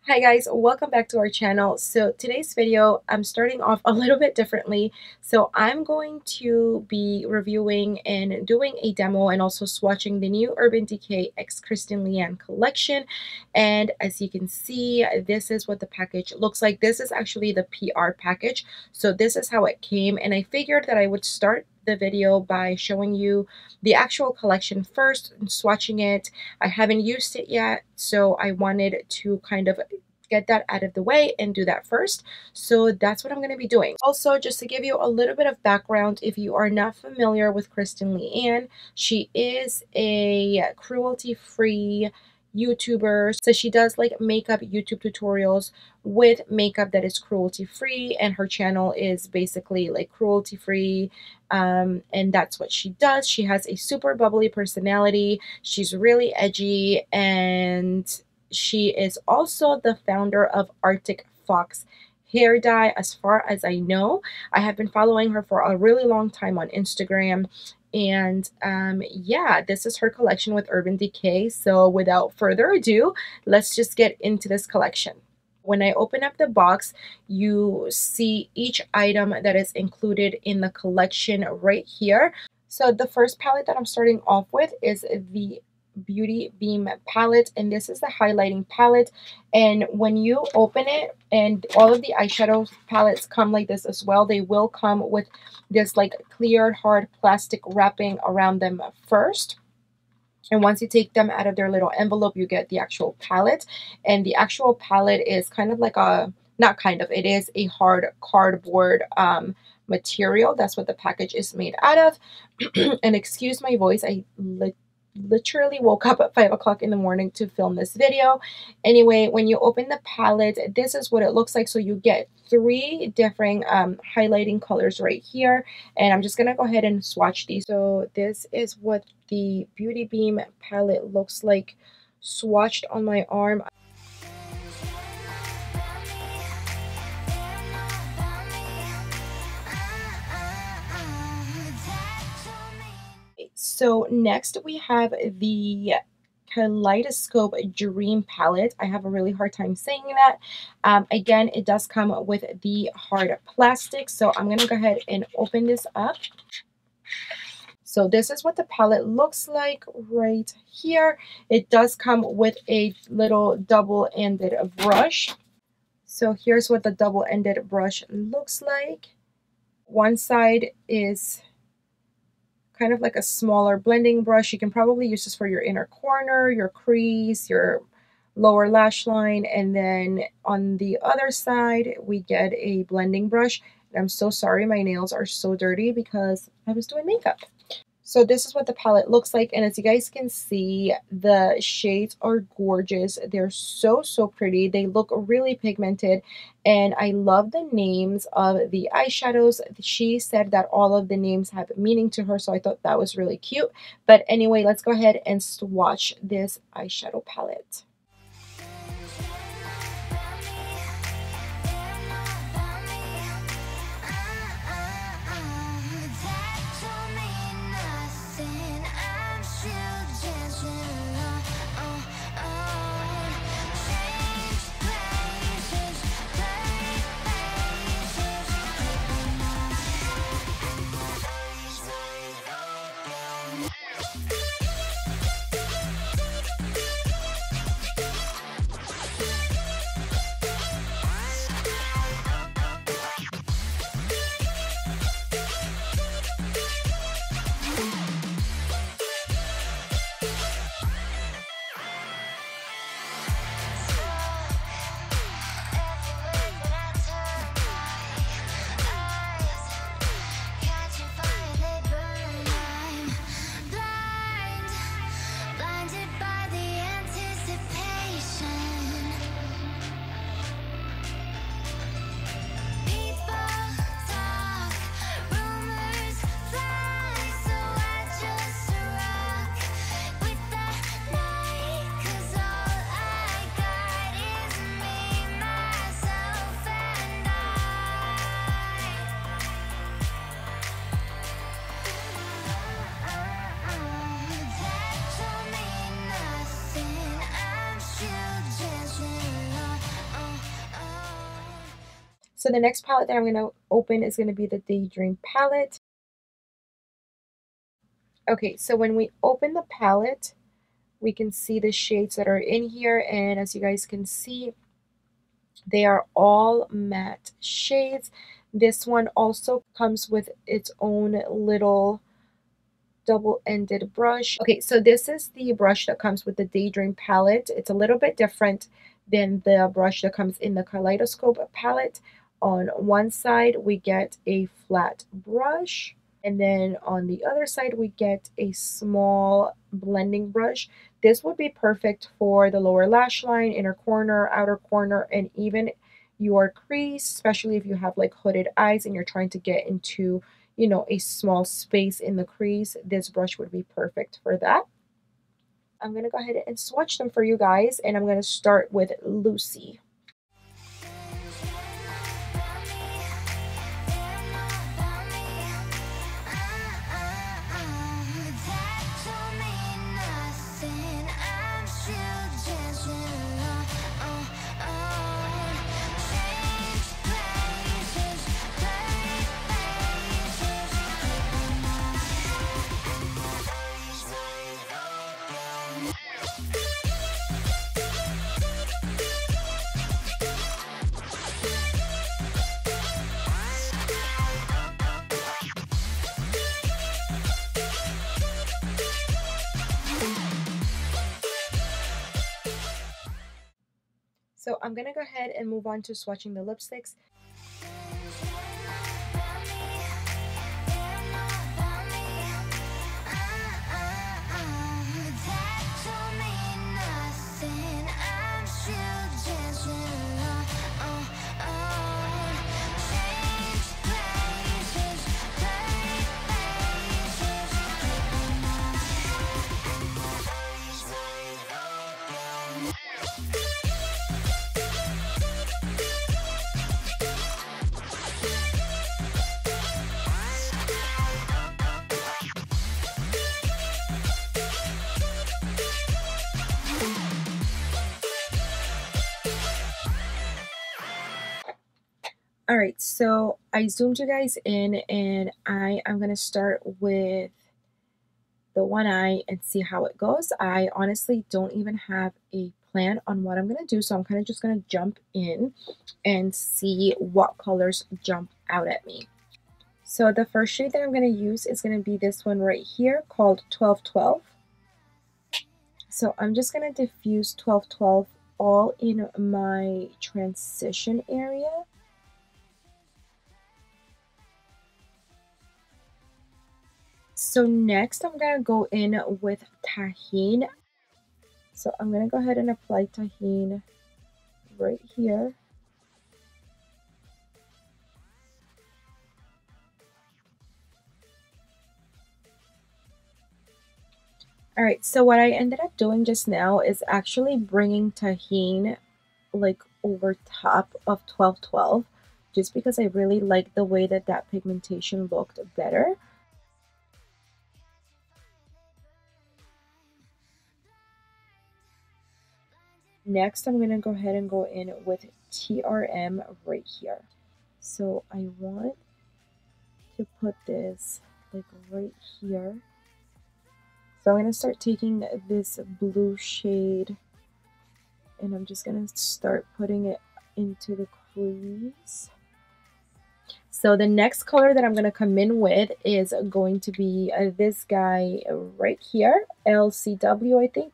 Hi guys, welcome back to our channel. So today's video, I'm starting off a little bit differently. So I'm going to be reviewing and doing a demo and also swatching the new Urban Decay x KRISTEN LEANN collection. And as you can see, this is what the package looks like. This is actually the PR package. So this is how it came. And I figured that I would start the video by showing you the actual collection first and swatching it. I haven't used it yet, so I wanted to kind of get that out of the way and do that first. So that's what I'm going to be doing. Also, just to give you a little bit of background, if you are not familiar with KRISTEN LEANN, she is a cruelty-free YouTuber. So she does like makeup YouTube tutorials with makeup that is cruelty free, and her channel is basically like cruelty free, and that's what she does. She has a super bubbly personality. She's really edgy, and she is also the founder of Arctic Fox hair dye, as far as I know. I have been following her for a really long time on Instagram. And yeah, this is her collection with Urban Decay. So without further ado, let's just get into this collection. When I open up the box, you see each item that is included in the collection right here. So the first palette that I'm starting off with is the Beauty Beam palette, and this is the highlighting palette. And when you open it, and all of the eyeshadow palettes come like this as well, they will come with this like clear hard plastic wrapping around them first. And once you take them out of their little envelope, you get the actual palette. And the actual palette is kind of like a, not kind of, it is a hard cardboard material. That's what the package is made out of. And excuse my voice, I literally woke up at 5 o'clock in the morning to film this video. Anyway, when you open the palette, this is what it looks like. So you get three different highlighting colors right here, and I'm just gonna go ahead and swatch these. So this is what the Beauty Beam palette looks like swatched on my arm. So next we have the Kaleidoscope Dream Palette. I have a really hard time saying that. Again, it does come with the hard plastic. So I'm going to go ahead and open this up. So this is what the palette looks like right here. It does come with a little double-ended brush. So here's what the double-ended brush looks like. One side is kind of like a smaller blending brush. You can probably use this for your inner corner, your crease, your lower lash line. And then on the other side, we get a blending brush. And I'm so sorry, my nails are so dirty because I was doing makeup. So this is what the palette looks like, and as you guys can see, the shades are gorgeous. They're so pretty. They look really pigmented, and I love the names of the eyeshadows. She said that all of the names have meaning to her, so I thought that was really cute. But anyway, let's go ahead and swatch this eyeshadow palette. So the next palette that I'm going to open is going to be the Daydream Palette. Okay, so when we open the palette, we can see the shades that are in here, and as you guys can see, they are all matte shades. This one also comes with its own little double-ended brush. Okay, so this is the brush that comes with the Daydream palette. It's a little bit different than the brush that comes in the Kaleidoscope palette. On one side, we get a flat brush, and then on the other side, we get a small blending brush. This would be perfect for the lower lash line, inner corner, outer corner, and even your crease, especially if you have like hooded eyes and you're trying to get into, you know, a small space in the crease. This brush would be perfect for that. I'm going to go ahead and swatch them for you guys, and I'm going to start with Lucy. So I'm going to go ahead and move on to swatching the lipsticks. All right, so I zoomed you guys in, and I'm going to start with the one eye and see how it goes. I honestly don't even have a plan on what I'm going to do, so I'm kind of just going to jump in and see what colors jump out at me. So the first shade that I'm going to use is going to be this one right here called 1212. So I'm just going to diffuse 1212 all in my transition area. So next I'm going to go in with Tahine. So I'm going to go ahead and apply Tahine right here. All right, so what I ended up doing just now is actually bringing Tahine like over top of 1212, just because I really like the way that that pigmentation looked better. Next, I'm going to go ahead and go in with TRM right here. So I want to put this like right here. So I'm going to start taking this blue shade, and I'm just going to start putting it into the crease. So the next color that I'm going to come in with is going to be this guy right here, LCW, I think.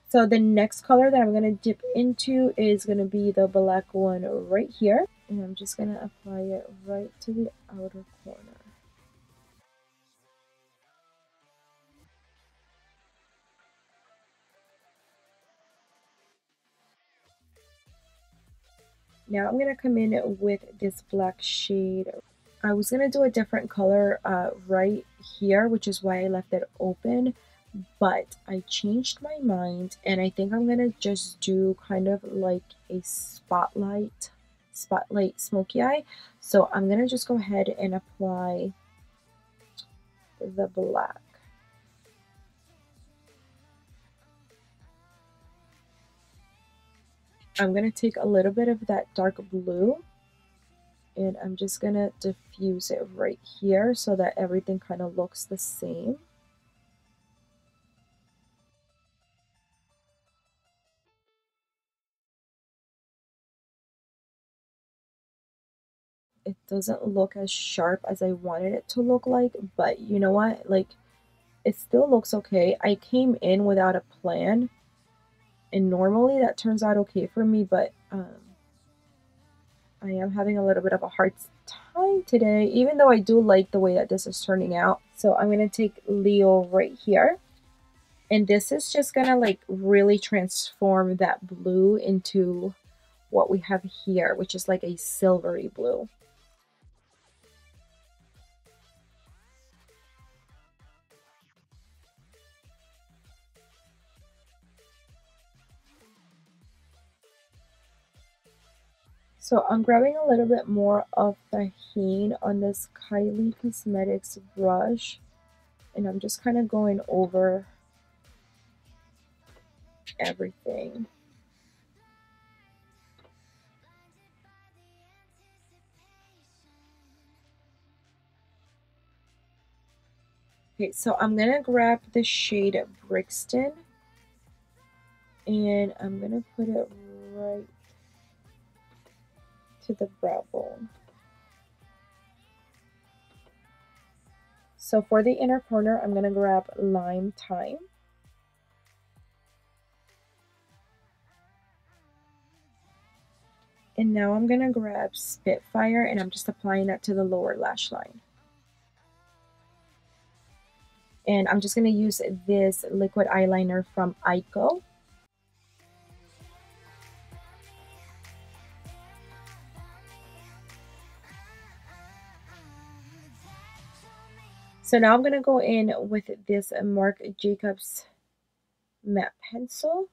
So the next color that I'm going to dip into is going to be the black one right here. And I'm just going to apply it right to the outer corner. Now I'm going to come in with this black shade. I was going to do a different color right here, which is why I left it open. But I changed my mind, and I think I'm going to just do kind of like a spotlight smoky eye. So I'm going to just go ahead and apply the black. I'm going to take a little bit of that dark blue and I'm just going to diffuse it right here so that everything kind of looks the same. It doesn't look as sharp as I wanted it to look like, but you know what? Like, it still looks okay. I came in without a plan, and normally that turns out okay for me, but I am having a little bit of a hard time today, even though I do like the way that this is turning out. So I'm going to take Leo right here. And this is just going to like really transform that blue into what we have here, which is like a silvery blue. So I'm grabbing a little bit more of the Heen on this Kylie Cosmetics brush, and I'm just kind of going over everything. Okay, so I'm gonna grab the shade Brixton, and I'm gonna put it right to the brow bone. So for the inner corner, I'm gonna grab Lime Thyme. And now I'm gonna grab Spitfire, and I'm just applying that to the lower lash line. And I'm just gonna use this liquid eyeliner from Ico. So now I'm going to go in with this Marc Jacobs matte pencil.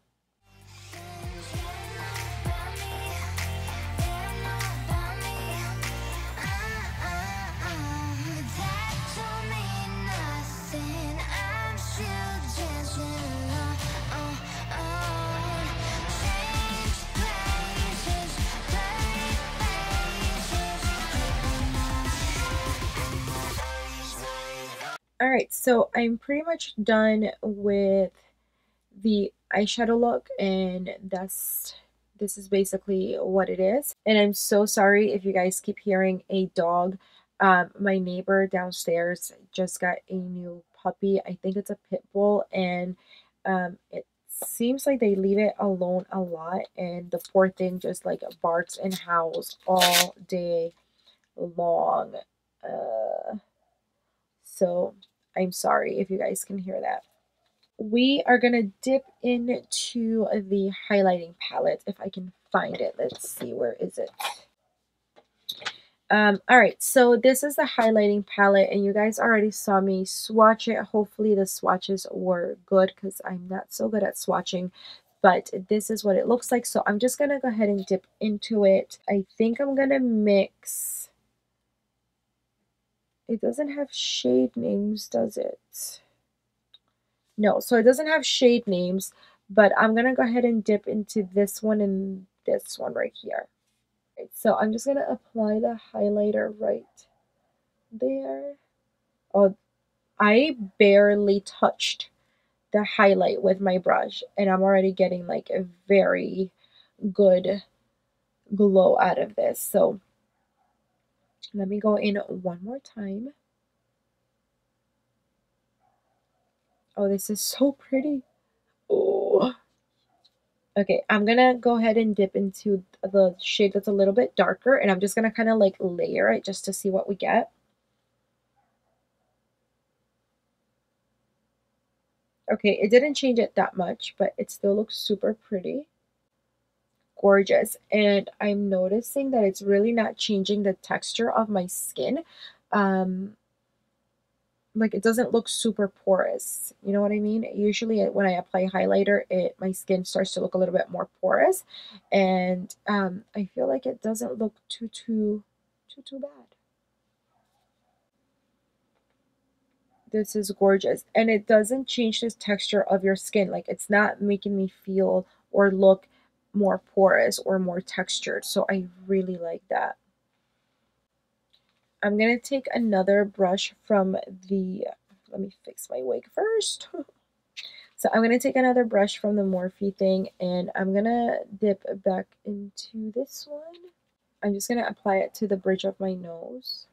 Alright, so I'm pretty much done with the eyeshadow look, and this is basically what it is. And I'm so sorry if you guys keep hearing a dog. My neighbor downstairs just got a new puppy. I think it's a pit bull, and it seems like they leave it alone a lot, and the poor thing just like barks and howls all day long. So I'm sorry if you guys can hear that. We are going to dip into the highlighting palette if I can find it. Let's see, where is it? All right, so this is the highlighting palette, and you guys already saw me swatch it. Hopefully the swatches were good because I'm not so good at swatching, but this is what it looks like. So I'm just going to go ahead and dip into it. I think I'm going to mix. It doesn't have shade names, does it? No, so it doesn't have shade names, but I'm going to go ahead and dip into this one and this one right here. Right, so I'm just going to apply the highlighter right there. Oh, I barely touched the highlight with my brush, and I'm already getting like a very good glow out of this. So let me go in one more time. Oh, this is so pretty. Oh. Okay, I'm gonna go ahead and dip into the shade that's a little bit darker, and I'm just gonna kind of like layer it just to see what we get. Okay, it didn't change it that much, but it still looks super pretty. Gorgeous. And I'm noticing that it's really not changing the texture of my skin. Like it doesn't look super porous. You know what I mean? Usually when I apply highlighter, my skin starts to look a little bit more porous, and I feel like it doesn't look too bad. This is gorgeous, and it doesn't change the texture of your skin. Like it's not making me feel or look more porous or more textured. So I really like that. I'm going to take another brush from the, let me fix my wig first. So I'm going to take another brush from the Morphe thing, and I'm going to dip back into this one. I'm just going to apply it to the bridge of my nose.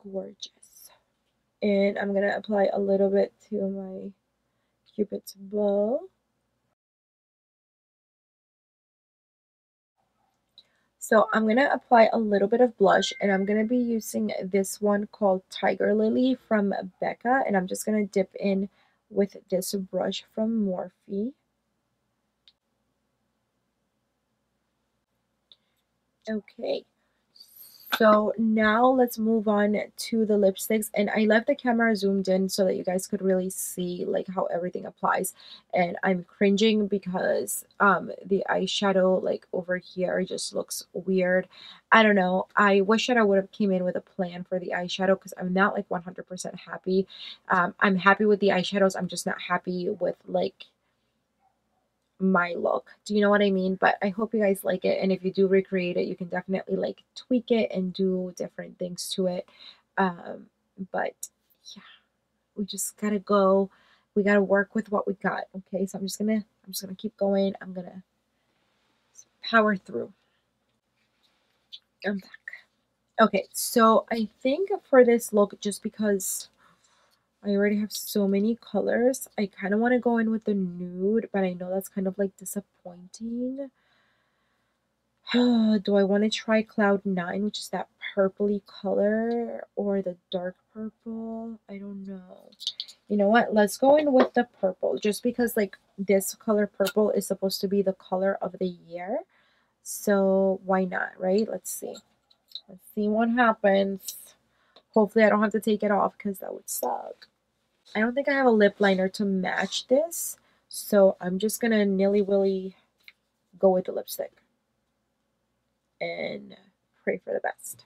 Gorgeous. And I'm going to apply a little bit to my Cupid's bow. So I'm going to apply a little bit of blush, and I'm going to be using this one called Tiger Lily from Becca, and I'm just going to dip in with this brush from Morphe. Okay, so now let's move on to the lipsticks, and I left the camera zoomed in so that you guys could really see like how everything applies. And I'm cringing because the eyeshadow like over here just looks weird. I don't know. I wish that I would have came in with a plan for the eyeshadow because I'm not like 100% happy. I'm happy with the eyeshadows. I'm just not happy with like my look. Do you know what I mean? But I hope you guys like it, and if you do recreate it, you can definitely like tweak it and do different things to it. But yeah, we just gotta go. We gotta work with what we got. Okay, so I'm just gonna keep going. I'm gonna power through. I'm back. Okay, so I think for this look, just because I already have so many colors, I kind of want to go in with the nude, but I know that's kind of like disappointing. Do I want to try Cloud 9, which is that purpley color, or the dark purple? I don't know. You know what? Let's go in with the purple, just because like this color purple is supposed to be the color of the year. So why not, right? Let's see. Let's see what happens. Hopefully I don't have to take it off because that would suck. I don't think I have a lip liner to match this, so I'm just going to nilly-willy go with the lipstick and pray for the best.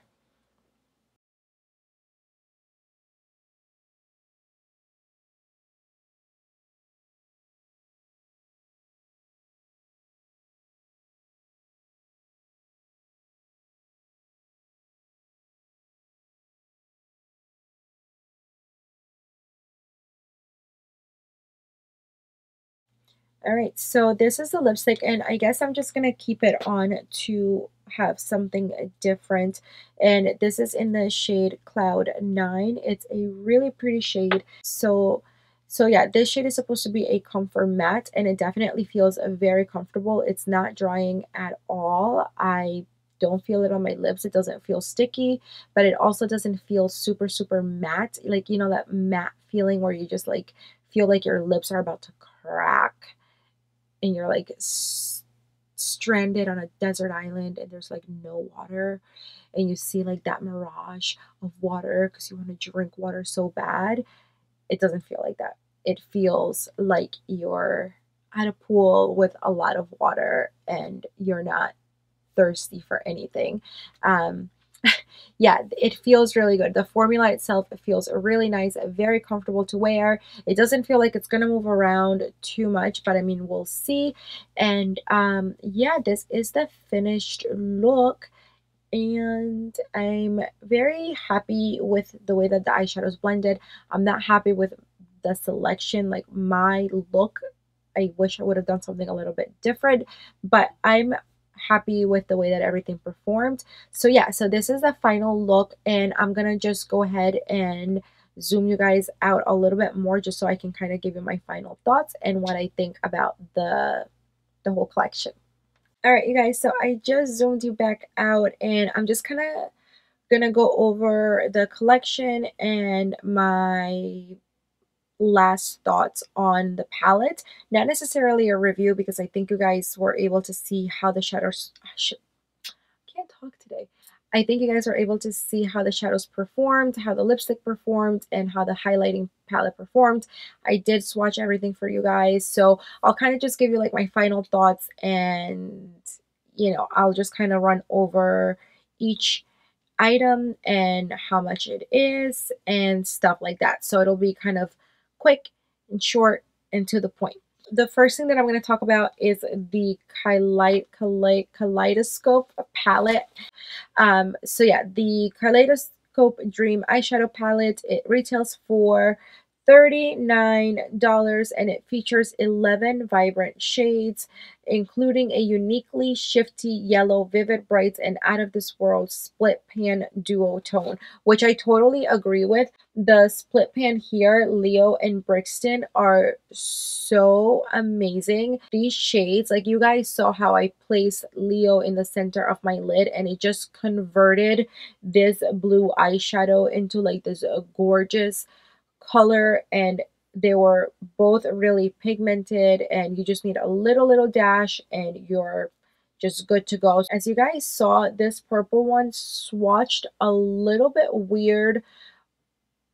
All right, so this is the lipstick, and I guess I'm just gonna keep it on to have something different. And this is in the shade Cloud 9. It's a really pretty shade. So yeah, this shade is supposed to be a comfort matte, and it definitely feels very comfortable. It's not drying at all. I don't feel it on my lips. It doesn't feel sticky, but it also doesn't feel super, super matte. Like, you know, that matte feeling where you just like feel like your lips are about to crack and you're like stranded on a desert island and there's like no water, and you see like that mirage of water because you want to drink water so bad. It doesn't feel like that. It feels like you're at a pool with a lot of water and you're not thirsty for anything. Um, yeah, it feels really good. The formula itself, it feels really nice, very comfortable to wear. It doesn't feel like it's gonna move around too much, but I mean, we'll see. And yeah, this is the finished look, and I'm very happy with the way that the eyeshadow is blended. I'm not happy with the selection, like my look. I wish I would have done something a little bit different, but I'm happy with the way that everything performed. So yeah, so this is the final look, and I'm gonna just go ahead and zoom you guys out a little bit more just so I can kind of give you my final thoughts and what I think about the whole collection. All right, you guys, so I just zoomed you back out, and I'm just kind of gonna go over the collection and my last thoughts on the palette. Not necessarily a review because I think you guys were able to see how the shadows can't talk today. I think you guys were able to see how the shadows performed, how the lipstick performed, and how the highlighting palette performed. I did swatch everything for you guys, so I'll kind of just give you like my final thoughts, and you know, I'll just kind of run over each item and how much it is and stuff like that. So it'll be kind of quick and short and to the point. The first thing that I'm going to talk about is the Kaleidoscope palette. So yeah, the Kaleidoscope Dream Eyeshadow Palette, it retails for $39 and it features 11 vibrant shades, including a uniquely shifty yellow, vivid brights, and out of this world split pan duo tone, which I totally agree with. The split pan here, Leo and Brixton, are so amazing. These shades, like you guys saw how I placed Leo in the center of my lid and it just converted this blue eyeshadow into like this gorgeous color, and they were both really pigmented, and you just need a little dash and you're just good to go. As you guys saw, this purple one swatched a little bit weird.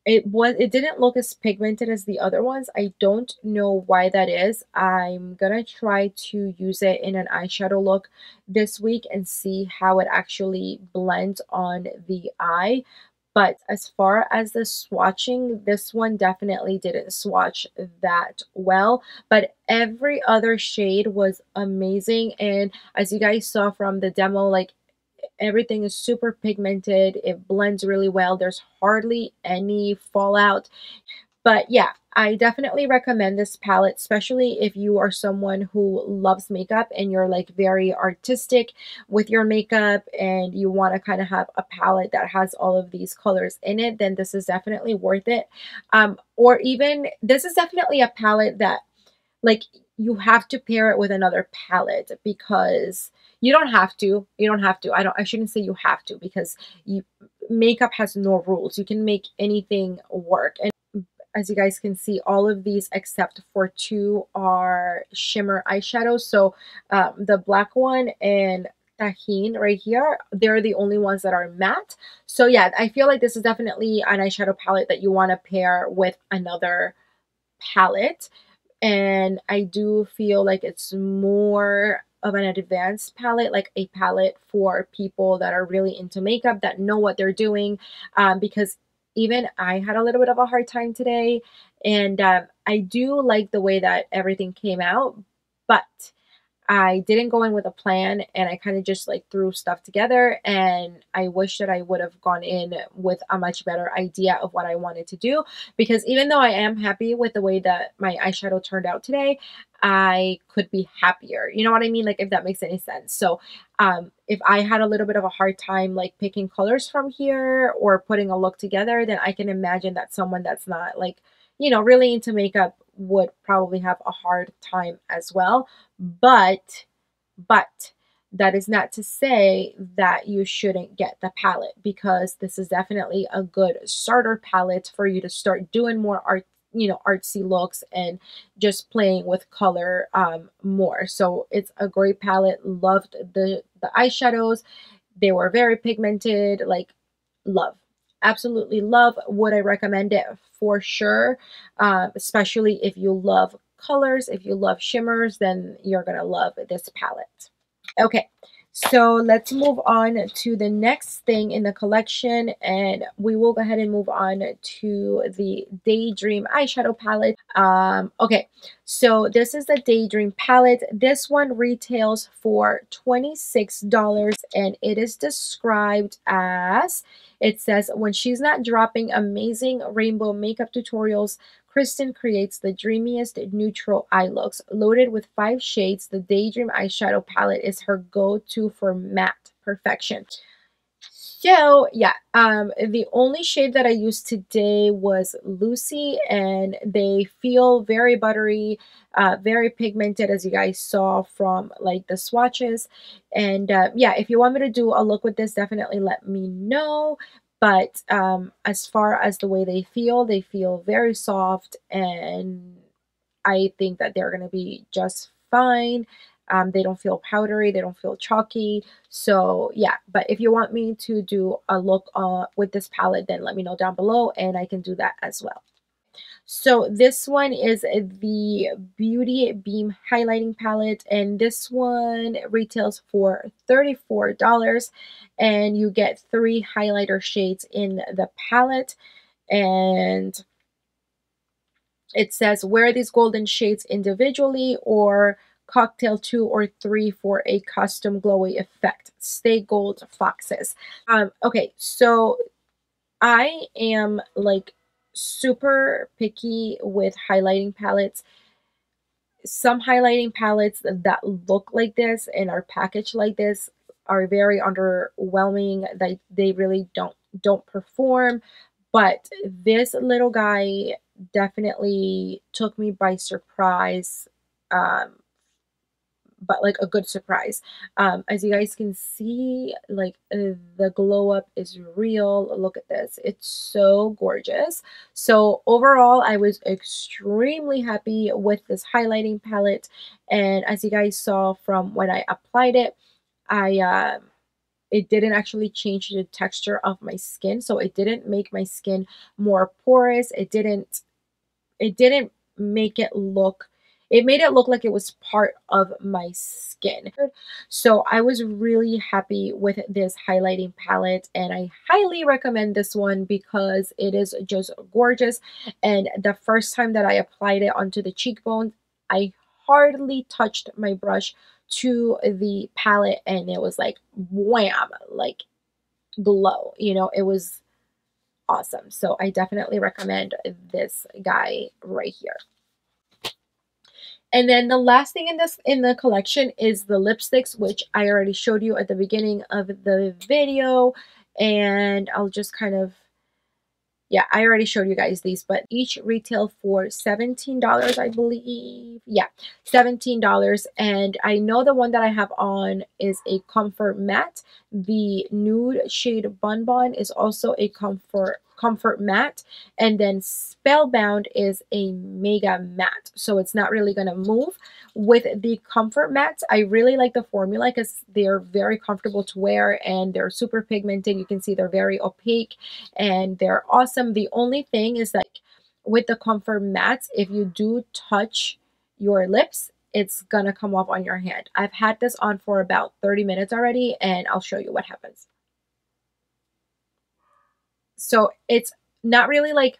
It didn't look as pigmented as the other ones. I don't know why that is. I'm gonna try to use it in an eyeshadow look this week and see how it actually blends on the eye. But as far as the swatching, this one definitely didn't swatch that well. But every other shade was amazing. And as you guys saw from the demo, like everything is super pigmented. It blends really well. There's hardly any fallout. But yeah, I definitely recommend this palette, especially if you are someone who loves makeup and you're like very artistic with your makeup and you want to kind of have a palette that has all of these colors in it, then this is definitely worth it. Or even this is definitely a palette that like you have to pair it with another palette, because you don't have to, I shouldn't say you have to, because makeup has no rules. You can make anything work. And as you guys can see, all of these except for two are shimmer eyeshadows. So the black one and Tajin right here, they're the only ones that are matte. So yeah, I feel like this is definitely an eyeshadow palette that you want to pair with another palette. And I do feel like it's more of an advanced palette, like a palette for people that are really into makeup, that know what they're doing, because even I had a little bit of a hard time today, and I do like the way that everything came out, but I didn't go in with a plan and I kind of just like threw stuff together, and I wish that I would have gone in with a much better idea of what I wanted to do, because even though I am happy with the way that my eyeshadow turned out today, I could be happier. You know what I mean? Like, if that makes any sense. So if I had a little bit of a hard time like picking colors from here or putting a look together, then I can imagine that someone that's not like, you know, really into makeup would probably have a hard time as well. But that is not to say that you shouldn't get the palette, because this is definitely a good starter palette for you to start doing more art, you know, artsy looks and just playing with color more. So it's a great palette. Loved the eyeshadows. They were very pigmented. Like, love. Absolutely love. Would I recommend it? For sure. Especially if you love colors, if you love shimmers, then you're gonna love this palette. Okay, so let's move on to the next thing in the collection, and we will go ahead and move on to the Daydream eyeshadow palette. Okay, so this is the Daydream palette. This one retails for $26, and it is described as, it says, when she's not dropping amazing rainbow makeup tutorials, KRISTEN creates the dreamiest neutral eye looks. Loaded with 5 shades, the Daydream eyeshadow palette is her go-to for matte perfection. So yeah, the only shade that I used today was Lucy, and they feel very buttery, very pigmented, as you guys saw from like the swatches. And yeah, if you want me to do a look with this, definitely let me know. But as far as the way they feel very soft, and I think that they're going to be just fine. They don't feel powdery, they don't feel chalky. So yeah, but if you want me to do a look with this palette, then let me know down below and I can do that as well. So this one is the Beauty Beam Highlighting Palette, and this one retails for $34, and you get 3 highlighter shades in the palette. And It says wear these golden shades individually or cocktail 2 or 3 for a custom glowy effect. Stay gold foxes. Okay, so I am like super picky with highlighting palettes. Some highlighting palettes that look like this and are packaged like this are very underwhelming. They really don't perform. But this little guy definitely took me by surprise. But like a good surprise. As you guys can see, like the glow up is real. Look at this, it's so gorgeous. So overall, I was extremely happy with this highlighting palette, and as you guys saw from when I applied it, I it didn't actually change the texture of my skin, so it didn't make my skin more porous. It didn't make it look, it made it look like it was part of my skin. So I was really happy with this highlighting palette, and I highly recommend this one because it is just gorgeous. And the first time that I applied it onto the cheekbones, I hardly touched my brush to the palette, and it was like wham, like glow, you know, it was awesome. So I definitely recommend this guy right here. And then the last thing in the collection is the lipsticks, which I already showed you at the beginning of the video, and I'll just kind of, yeah, I already showed you guys these, but each retail for $17, I believe. Yeah, $17. And I know the one that I have on is a Comfort Matte. The nude shade Bun Bun is also a Comfort Matte. And then Spellbound is a Mega Matte. So it's not really going to move. With the Comfort Mattes, I really like the formula because they're very comfortable to wear and they're super pigmented. You can see they're very opaque and they're awesome. The only thing is that with the Comfort Mattes, if you do touch your lips, it's gonna come off on your hand. I've had this on for about 30 minutes already, and I'll show you what happens. So it's not really like,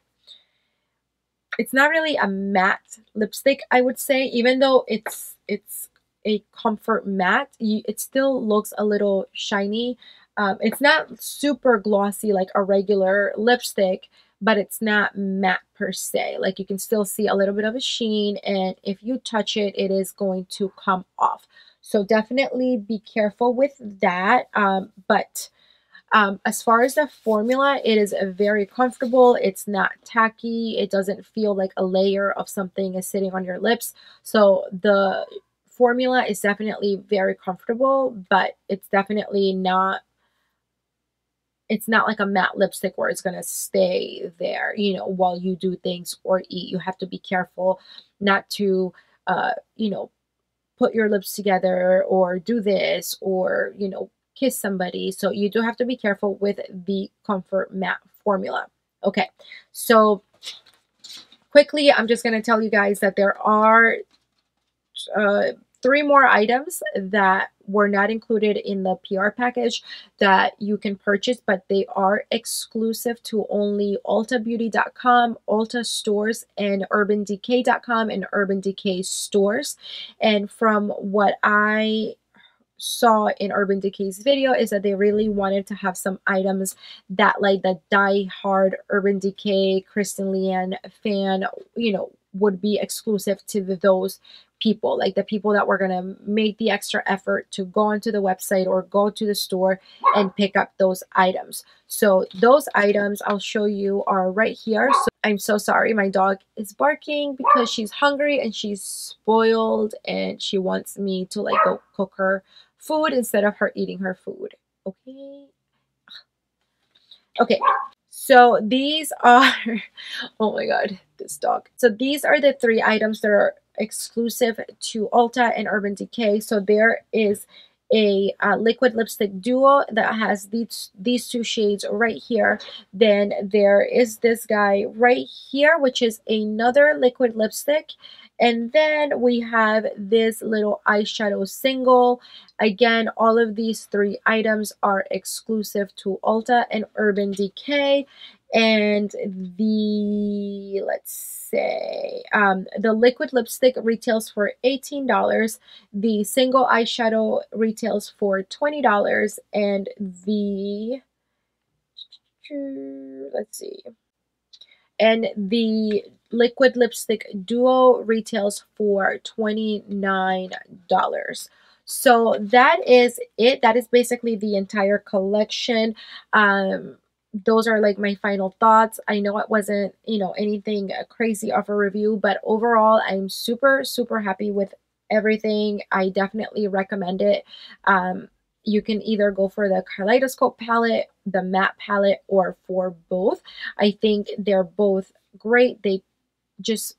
it's not really a matte lipstick, I would say. Even though it's a Comfort Matte, it still looks a little shiny. It's not super glossy like a regular lipstick, but it's not matte per se. Like you can still see a little bit of a sheen, and if you touch it, it is going to come off. So definitely be careful with that. As far as the formula, it is very comfortable. It's not tacky. It doesn't feel like a layer of something is sitting on your lips. So the formula is definitely very comfortable, but it's definitely not, it's not like a matte lipstick where it's going to stay there, you know, while you do things or eat. You have to be careful not to, you know, put your lips together or do this or, you know, kiss somebody. So you do have to be careful with the Comfort Matte formula. Okay, so quickly, I'm just going to tell you guys that there are 3 more items that were not included in the PR package that you can purchase, but they are exclusive to only ultabeauty.com, Ulta stores, and urbandecay.com and Urban Decay stores. And from what I saw in Urban Decay's video is that they really wanted to have some items that like the die-hard Urban Decay KRISTEN LEANN fan, you know, would be exclusive to those people, like the people that were going to make the extra effort to go onto the website or go to the store and pick up those items. So those items I'll show you are right here. So I'm so sorry, my dog is barking because she's hungry and she's spoiled and she wants me to like go cook her food instead of her eating her food. Okay. Okay. So these are, oh my God, this dog. So these are the 3 items that are exclusive to Ulta and Urban Decay. So there is a liquid lipstick duo that has these 2 shades right here. Then there is this guy right here, which is another liquid lipstick. And then we have this little eyeshadow single. Again, all of these 3 items are exclusive to Ulta and Urban Decay. And the, let's say? The liquid lipstick retails for $18. The single eyeshadow retails for $20. And the, let's see, and the liquid lipstick duo retails for $29. So that is it. That is basically the entire collection. Those are like my final thoughts. I know it wasn't, you know, anything crazy of a review, but overall I'm super, super happy with everything. I definitely recommend it. You can either go for the Kaleidoscope palette, the matte palette, or for both. I think they're both great. They just,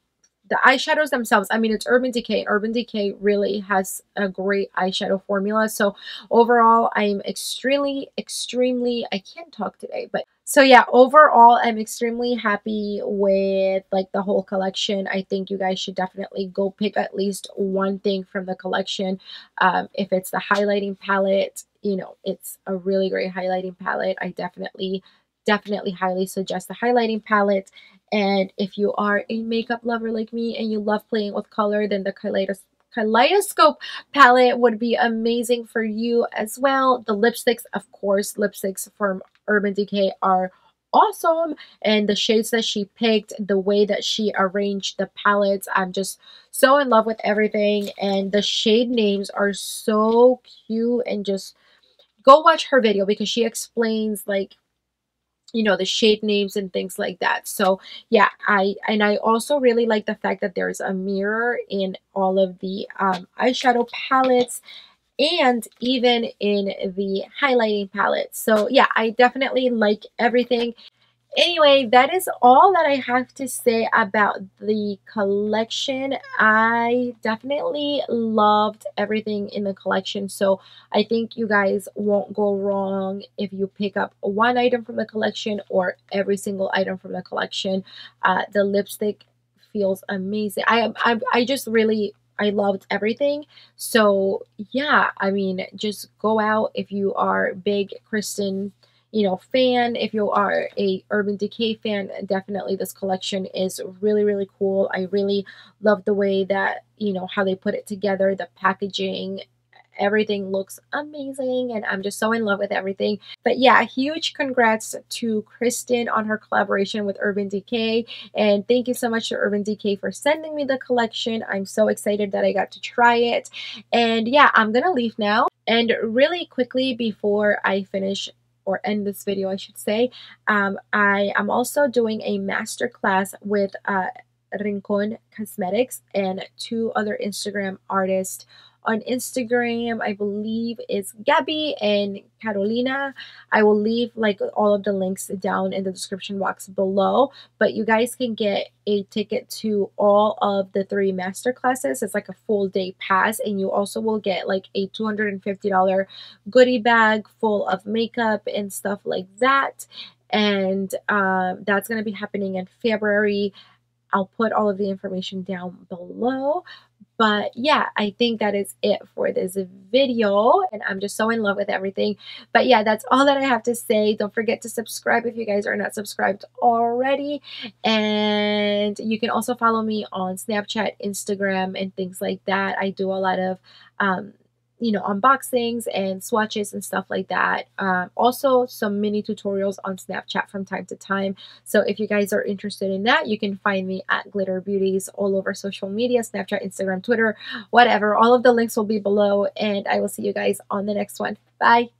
the eyeshadows themselves, I mean, it's Urban Decay. Urban Decay really has a great eyeshadow formula. So overall, I'm extremely, I can't talk today, but so yeah, overall, I'm extremely happy with like the whole collection. I think you guys should definitely go pick at least one thing from the collection. If it's the highlighting palette, you know, it's a really great highlighting palette. I definitely highly suggest the highlighting palette. And if you are a makeup lover like me and you love playing with color, then the Kaleidoscope palette would be amazing for you as well. The lipsticks, of course, lipsticks from Urban Decay are awesome. And the shades that she picked, the way that she arranged the palettes, I'm just so in love with everything. And the shade names are so cute. And just go watch her video because she explains like, you know, the shade names and things like that. So yeah, I also really like the fact that there's a mirror in all of the eyeshadow palettes and even in the highlighting palette. So yeah, I definitely like everything. Anyway, that is all that I have to say about the collection. I definitely loved everything in the collection. So I think you guys won't go wrong if you pick up one item from the collection or every single item from the collection. The lipstick feels amazing. I just really, I loved everything. So yeah, I mean, just go out if you are big Kristen, you know, fan. If you are a Urban Decay fan, definitely this collection is really, really cool. I really love the way that, you know, how they put it together, the packaging, everything looks amazing, and I'm just so in love with everything. But yeah, huge congrats to Kristen on her collaboration with Urban Decay, and thank you so much to Urban Decay for sending me the collection. I'm so excited that I got to try it. And yeah, I'm gonna leave now. And really quickly before I finish or end this video, I should say, I am also doing a masterclass with Rincon Cosmetics and two other Instagram artists. On Instagram, I believe it's Gabby and Carolina. I will leave like all of the links down in the description box below, but you guys can get a ticket to all of the 3 master classes. It's like a full day pass, and you also will get like a $250 goodie bag full of makeup and stuff like that. And that's going to be happening in February. I'll put all of the information down below. But yeah, I think that is it for this video, and I'm just so in love with everything. But yeah, that's all that I have to say. Don't forget to subscribe if you guys are not subscribed already, and you can also follow me on Snapchat, Instagram, and things like that. I do a lot of you know, unboxings and swatches and stuff like that. Also some mini tutorials on Snapchat from time to time. So if you guys are interested in that, you can find me at GlitterBeauties all over social media, Snapchat, Instagram, Twitter, whatever. All of the links will be below, and I will see you guys on the next one. Bye.